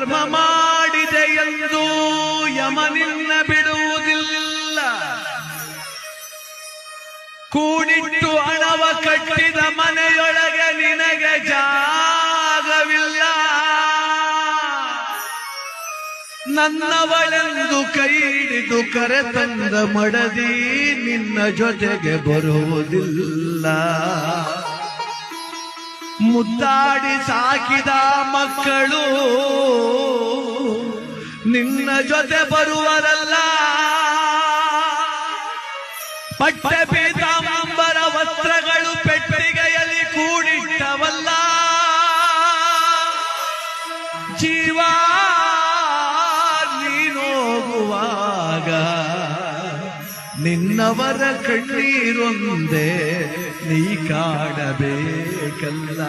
ಧರ್ಮ ಮಾಡಿದೆ ಎಂದು ಯಮನಿನ್ನ ಬಿಡುವುದಿಲ್ಲ. ಕೂಡಿಟ್ಟು ಹಣವ ಕಟ್ಟಿದ ಮನೆಯೊಳಗೆ ನಿನಗೆ ಜಾಗವಿಲ್ಲ. ನನ್ನವಳೆಂದು ಕೈ ಹಿಡಿದು ಕರೆತಂದ ಮಡದಿ ನಿನ್ನ ಜೊತೆಗೆ ಬರುವುದಿಲ್ಲ. ಮುದ್ದಾಡಿ ಸಾಕಿದ ಮಕ್ಕಳು ನಿನ್ನ ಜೊತೆ ಬರುವರಲ್ಲ. ಪಟ್ಟೆ ಪೀತಾಂಬರ ವಸ್ತ್ರಗಳು ಪೆಟ್ಟಿಗೆಯಲ್ಲಿ ಕೂಡಿಟ್ಟವಲ್ಲ. ಜೀವ ನೀನೋಗುವಾಗ ನಿನ್ನವರ ಕಣ್ಣೀರೊಂದೇ ನೀ ಕಾಡಬೇಕಲ್ಲ.